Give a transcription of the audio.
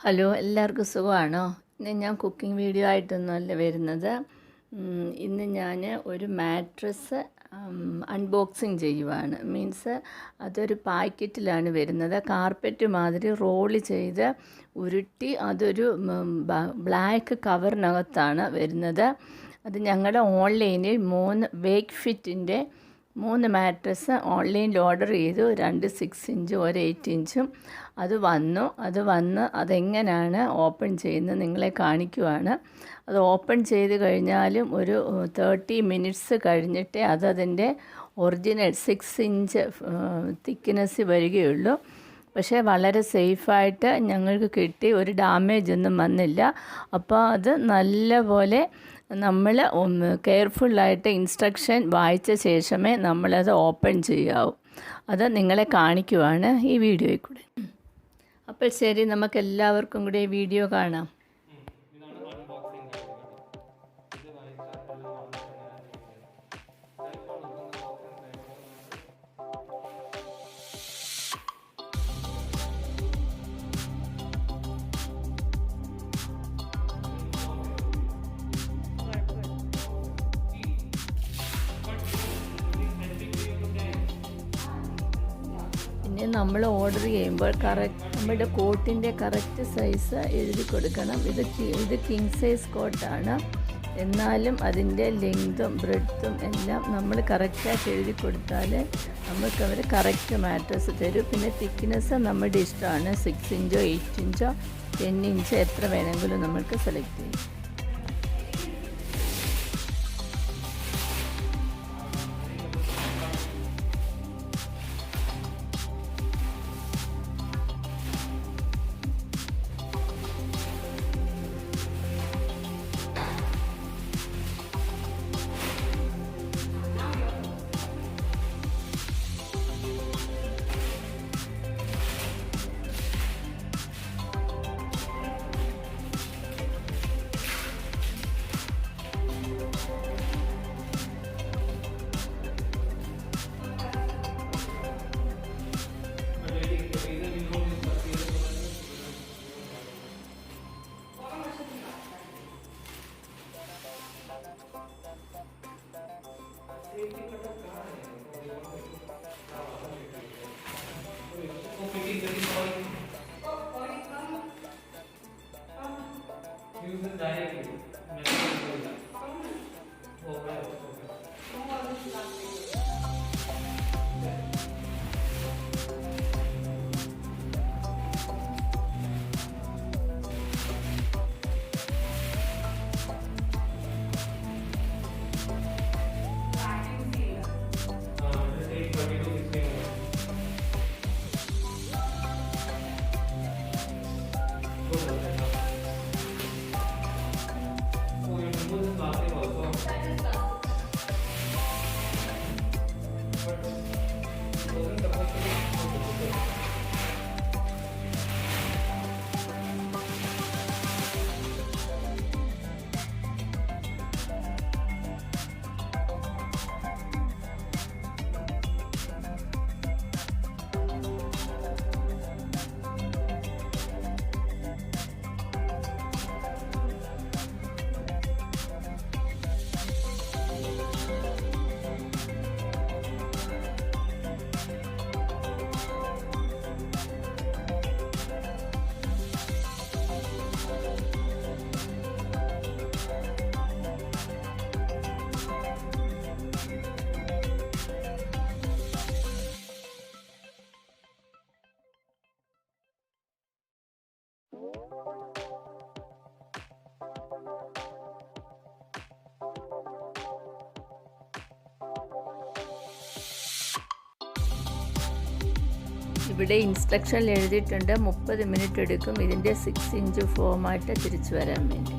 Hello, എല്ലാവർക്കും സുഖമാണോ? ഇന്ന് ഞാൻ കുക്കിംഗ് വീഡിയോ ആയിട്ടൊന്നുമല്ല വരുന്നത്. ഇന്ന് ഞാൻ ഒരു മാട്രസ് അൺബോക്സിങ് ചെയ്യുവാണ്. മീൻസ് അതൊരു പാക്കറ്റിലാണ് വരുന്നത്. കാർപ്പറ്റ് മാതിരി റോള് ചെയ്ത് ഉരുട്ടി അതൊരു ബ്ലാക്ക് കവറിനകത്താണ് വരുന്നത്. അത് ഞങ്ങളുടെ ഓൺലൈനിൽ വേക്ക്ഫിറ്റിൻ്റെ 3 മാട്രസ് ഓൺലൈനിൽ ഓർഡർ ചെയ്തു. 2 6 ഇഞ്ചും 1 8 ഇഞ്ചും അത് വന്ന് അതെങ്ങനെയാണ് ഓപ്പൺ ചെയ്യുന്നത് നിങ്ങളെ കാണിക്കുവാണ്. അത് ഓപ്പൺ ചെയ്ത് കഴിഞ്ഞാലും ഒരു 30 മിനിറ്റ്സ് കഴിഞ്ഞിട്ടേ അതതിൻ്റെ ഒറിജിനൽ 6 ഇഞ്ച് തിക്നെസ് വരികയുള്ളൂ. പക്ഷേ വളരെ സേഫായിട്ട് ഞങ്ങൾക്ക് കിട്ടി, ഒരു ഡാമേജ് ഒന്നും വന്നില്ല. അപ്പോൾ അത് നല്ലപോലെ നമ്മൾ കെയർഫുള്ളായിട്ട് ഇൻസ്ട്രക്ഷൻ വായിച്ച ശേഷമേ നമ്മളത് ഓപ്പൺ ചെയ്യാവൂ. അത് നിങ്ങളെ കാണിക്കുവാണ് ഈ വീഡിയോയിൽ കൂടെ. അപ്പോൾ ശരി, നമുക്ക് എല്ലാവർക്കും കൂടി ഈ വീഡിയോ കാണാം. പിന്നെ നമ്മൾ ഓർഡർ ചെയ്യുമ്പോൾ നമ്മുടെ കോട്ടിൻ്റെ കറക്റ്റ് സൈസ് എഴുതി കൊടുക്കണം. ഇത് കിങ് സൈസ് കോട്ടാണ്. എന്നാലും അതിൻ്റെ ലെങ്തും ബ്രെഡ്ത്തും എല്ലാം നമ്മൾ കറക്റ്റായിട്ട് എഴുതി കൊടുത്താൽ നമുക്കവർ കറക്റ്റ് മാട്രസ് തരും. പിന്നെ തിക്നെസ് നമ്മുടെ ഇഷ്ടമാണ്. 6 ഇഞ്ചോ 8 ഇഞ്ചോ 10 ഇഞ്ചോ എത്ര വേണമെങ്കിലും നമുക്ക് സെലക്ട് ചെയ്യാം. ഇവിടെ ഇൻസ്ട്രക്ഷനിൽ എഴുതിയിട്ടുണ്ട് 30 മിനിറ്റ് എടുക്കും ഇതിൻ്റെ 6 ഇഞ്ച് ഫോമായിട്ട് തിരിച്ചു വരാൻ വേണ്ടി.